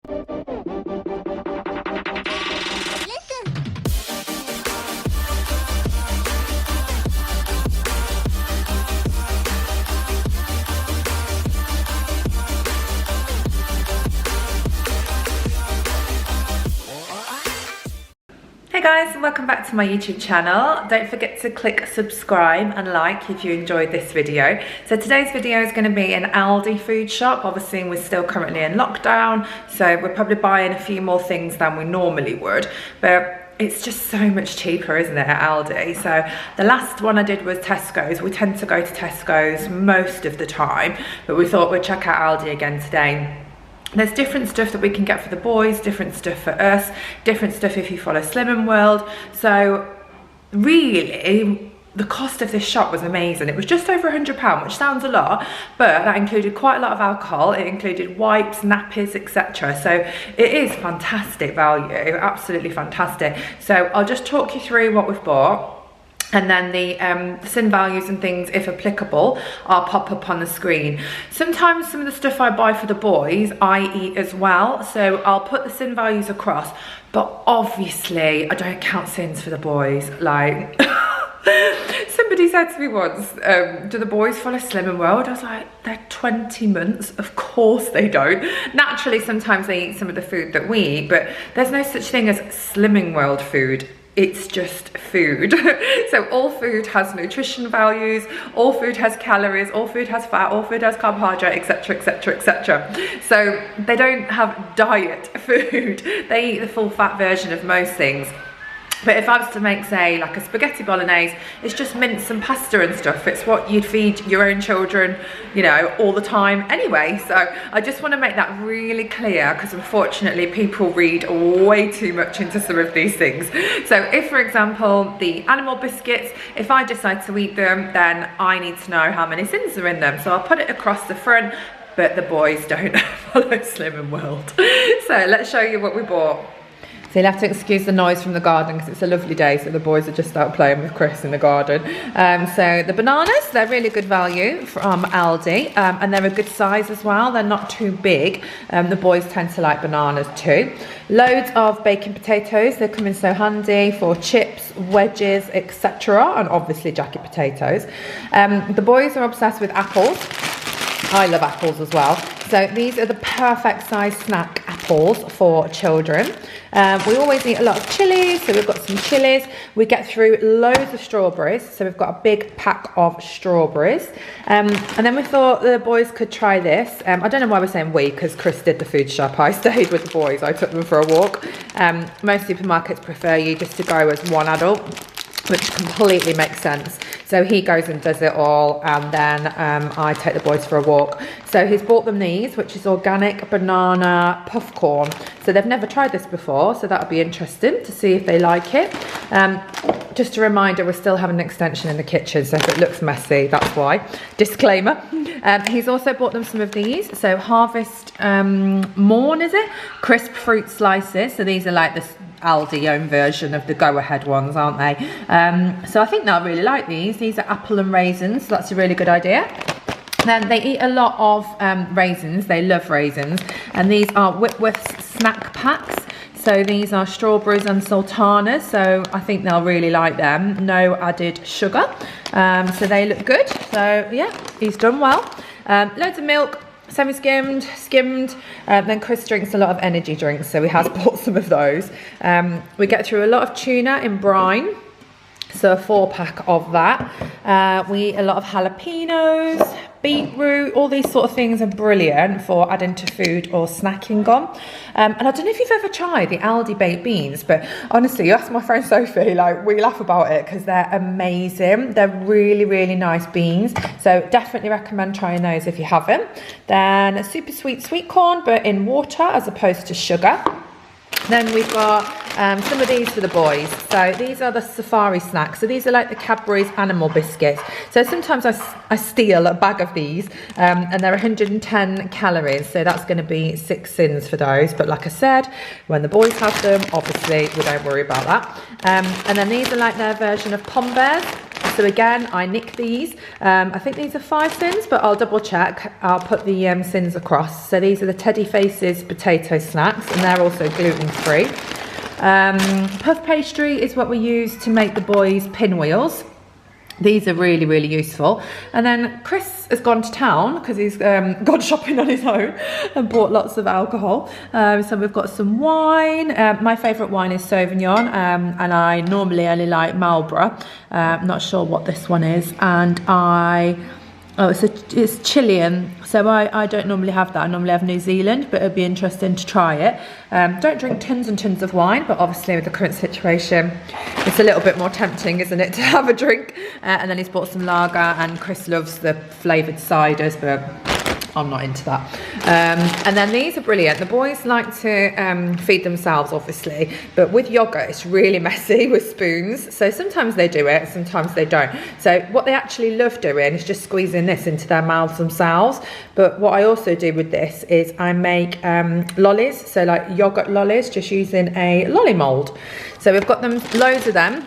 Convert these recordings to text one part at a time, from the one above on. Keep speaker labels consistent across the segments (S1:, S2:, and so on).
S1: Hey guys, welcome back to my YouTube channel. Don't forget to click subscribe and like if you enjoyed this video. So today's video is going to be an Aldi food shop. Obviously we're still currently in lockdown, so we're probably buying a few more things than we normally would, but it's just so much cheaper, isn't it, at Aldi? So the last one I did was Tesco's. We tend to go to Tesco's most of the time, but we thought we'd check out Aldi again today. There's different stuff that we can get for the boys, different stuff for us, different stuff if you follow Slimming World. So really, the cost of this shop was amazing. It was just over £100, which sounds a lot, but that included quite a lot of alcohol. It included wipes, nappies, etc. So it is fantastic value, absolutely fantastic. So I'll just talk you through what we've bought. And then the sin values and things, if applicable, I'll pop up on the screen. Sometimes some of the stuff I buy for the boys, I eat as well. So I'll put the sin values across, but obviously I don't count sins for the boys. Like, somebody said to me once, do the boys follow Slimming World? I was like, they're 20 months. Of course they don't. Naturally, sometimes they eat some of the food that we eat, but there's no such thing as Slimming World food. It's just food. So all food has nutrition values, all food has calories, all food has fat, all food has carbohydrate, etc, etc, etc. So they don't have diet food. They eat the full fat version of most things. But if I was to make, say, like a spaghetti bolognese, it's just mince and pasta and stuff. It's what you'd feed your own children, you know, all the time anyway. So I just want to make that really clear, because unfortunately people read way too much into some of these things. So if, for example, the animal biscuits, if I decide to eat them, then I need to know how many sins are in them. So I'll put it across the front, but the boys don't follow Slimming World. So let's show you what we bought. So you'll have to excuse the noise from the garden because it's a lovely day, so the boys are just out playing with Chris in the garden. So the bananas, they're really good value from Aldi, and they're a good size as well. They're not too big. The boys tend to like bananas too. Loads of baking potatoes. They come in so handy for chips, wedges, etc. And obviously jacket potatoes. The boys are obsessed with apples. I love apples as well. So these are the perfect size snack apples for children. We always eat a lot of chilies, so we've got some chilies. We get through loads of strawberries, so we've got a big pack of strawberries. And then we thought the boys could try this. I don't know why we're saying we, because Chris did the food shop. I stayed with the boys. I took them for a walk. Most supermarkets prefer you just to go as one adult, which completely makes sense. So he goes and does it all, and then I take the boys for a walk. So he's bought them these, which is organic banana puff corn. So they've never tried this before, so that'll be interesting to see if they like it. Just a reminder, we're still having an extension in the kitchen, so if it looks messy, that's why. Disclaimer. He's also bought them some of these. So Harvest Morn, is it? Crisp fruit slices. So these are like this Aldi own version of the go-ahead ones, aren't they? So I think they'll really like these. These are apple and raisins, so that's a really good idea. Then they eat a lot of raisins. They love raisins, and these are Whitworth's snack packs. So these are strawberries and sultanas, so I think they'll really like them. No added sugar, so they look good. So yeah, he's done well. Loads of milk, semi-skimmed, skimmed. Then Chris drinks a lot of energy drinks, so he has bought some of those. We get through a lot of tuna in brine, so a 4-pack of that. We eat a lot of jalapenos, beetroot. All these sort of things are brilliant for adding to food or snacking on. And I don't know if you've ever tried the Aldi baked beans, but honestly, you ask my friend Sophie, like, we laugh about it because they're amazing. They're really, really nice beans. So definitely recommend trying those if you haven't. Then super sweet corn, but in water as opposed to sugar. Then we've got some of these for the boys. So these are the safari snacks. So these are like the Cadbury's animal biscuits. So sometimes I steal a bag of these, and they're 110 calories. So that's going to be 6 sins for those. But like I said, when the boys have them, obviously we don't worry about that. And then these are like their version of Pom Bears. So again, I nick these. I think these are 5 syns, but I'll double check. I'll put the syns across. So these are the Teddy Faces potato snacks, and they're also gluten-free. Puff pastry is what we use to make the boys' pinwheels. These are really, really useful. And then Chris has gone to town because he's gone shopping on his own and bought lots of alcohol. So we've got some wine. My favourite wine is Sauvignon, and I normally only like Marlborough. I'm not sure what this one is. And it's Chilean, so I don't normally have that. I normally have New Zealand, but it'd be interesting to try it. Don't drink tons and tons of wine, but obviously with the current situation, it's a little bit more tempting, isn't it, to have a drink? And then he's bought some lager, and Chris loves the flavoured ciders, but I'm not into that. And then these are brilliant. The boys like to feed themselves, obviously, but with yogurt it's really messy with spoons, so sometimes they do it, sometimes they don't. So what they actually love doing is just squeezing this into their mouths themselves. But what I also do with this is I make lollies, so like yogurt lollies, just using a lolly mold. So we've got them, loads of them.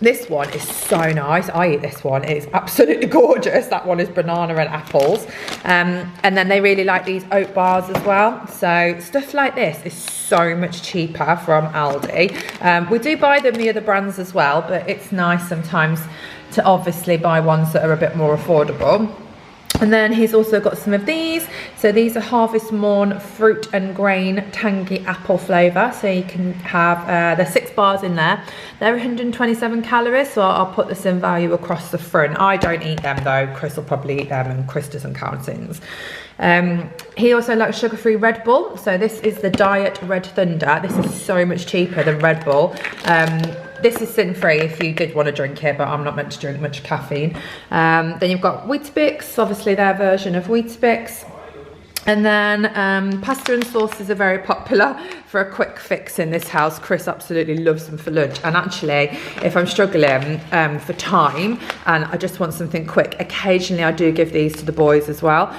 S1: This one is so nice. I eat this one. It's absolutely gorgeous. That one is banana and apples. And then they really like these oat bars as well. So stuff like this is so much cheaper from Aldi. We do buy them the other brands as well, but it's nice sometimes to obviously buy ones that are a bit more affordable. And then he's also got some of these. So these are Harvest Morn fruit and grain tangy apple flavour. So you can have, there's 6 bars in there. They're 127 calories, so I'll put the syn value across the front. I don't eat them though. Chris will probably eat them, and Chris doesn't count syns. He also likes sugar-free Red Bull. So this is the Diet Red Thunder. This is so much cheaper than Red Bull. This is sin-free if you did want to drink it, but I'm not meant to drink much caffeine. Then you've got Weetabix, obviously their version of Weetabix. And then pasta and sauces are very popular for a quick fix in this house. Chris absolutely loves them for lunch. And actually, if I'm struggling for time and I just want something quick, occasionally I do give these to the boys as well.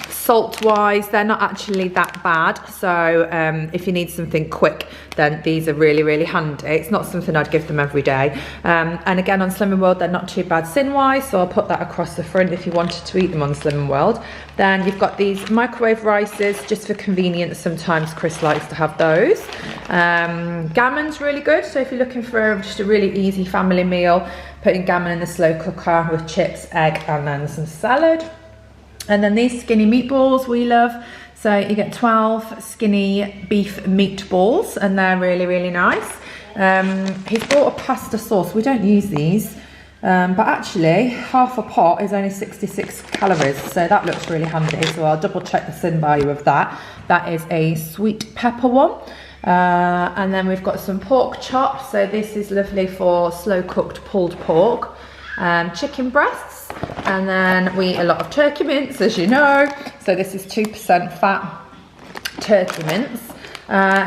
S1: Salt-wise, they're not actually that bad. So if you need something quick, then these are really, really handy. It's not something I'd give them every day. And again, on Slimming World, they're not too bad syn-wise, so I'll put that across the front if you wanted to eat them on Slimming World. Then you've got these microwave rices, just for convenience. Sometimes Chris likes to have those. Gammon's really good, so if you're looking for just a really easy family meal, putting gammon in the slow cooker with chips, egg, and then some salad. And then these skinny meatballs we love. So you get 12 skinny beef meatballs, and they're really, really nice. He's bought a pasta sauce. We don't use these. But actually, half a pot is only 66 calories, so that looks really handy. So I'll double check the syn value of that. That is a sweet pepper one. And then we've got some pork chops. So this is lovely for slow cooked pulled pork. Chicken breasts. And then we eat a lot of turkey mince, as you know. So this is 2% fat turkey mince.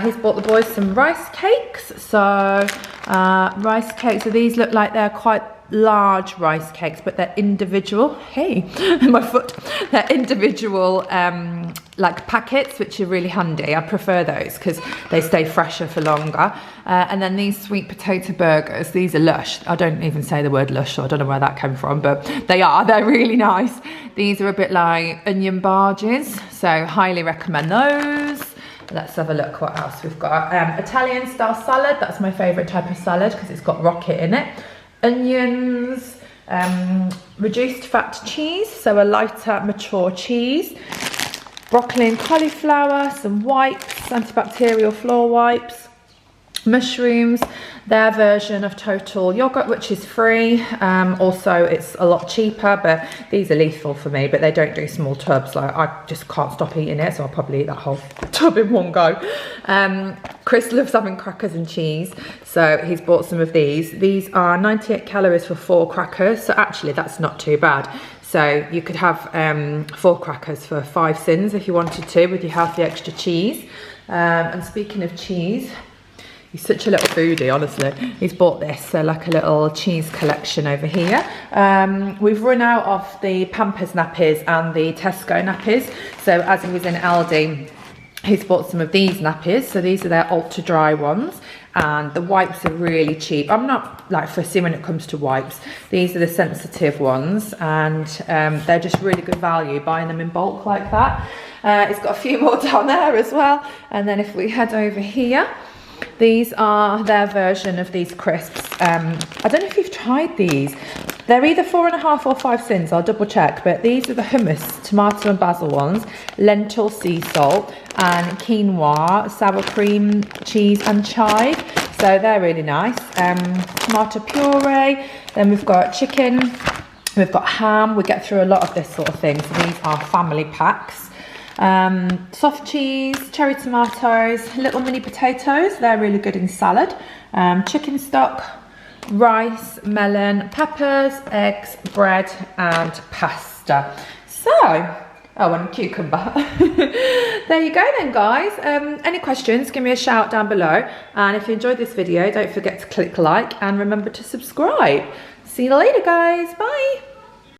S1: He's bought the boys some rice cakes. So rice cakes, so these look like they're quite large rice cakes, but they're individual. Hey, my foot. They're individual like packets, which are really handy. I prefer those because they stay fresher for longer. And then these sweet potato burgers, these are lush. I don't even say the word lush, so I don't know where that came from, but they're really nice. These are a bit like onion barges, so highly recommend those. Let's have a look what else we've got. Italian style salad, that's my favourite type of salad because it's got rocket in it. Onions, reduced fat cheese, so a lighter mature cheese, broccoli and cauliflower, some wipes, antibacterial floor wipes, mushrooms, their version of total yogurt, which is free. Also it's a lot cheaper, but these are lethal for me, but they don't do small tubs. Like I just can't stop eating it, so I'll probably eat that whole tub in one go. Chris loves having crackers and cheese, so he's bought some of these. These are 98 calories for 4 crackers, so actually that's not too bad. So you could have 4 crackers for 5 syns if you wanted to, with your healthy extra cheese. And speaking of cheese, he's such a little foodie, honestly. He's bought this, so like a little cheese collection over here. We've run out of the Pampers nappies and the Tesco nappies. So as he was in Aldi, he's bought some of these nappies. So these are their ultra dry ones, and the wipes are really cheap. I'm not like fussy when it comes to wipes. These are the sensitive ones, and they're just really good value buying them in bulk like that. It's got a few more down there as well. And then if we head over here, these are their version of these crisps. I don't know if you've tried these. They're either 4.5 or 5 syns, I'll double check, but these are the hummus, tomato and basil ones, lentil sea salt, and quinoa, sour cream, cheese and chive. So they're really nice. Tomato puree, then we've got chicken, we've got ham. We get through a lot of this sort of thing, so these are family packs. Soft cheese, cherry tomatoes, little mini potatoes, they're really good in salad. Chicken stock, rice, melon, peppers, eggs, bread and pasta. So, oh, and a cucumber. There you go then, guys. Any questions, give me a shout down below, and if you enjoyed this video, don't forget to click like and remember to subscribe. See you later, guys. Bye.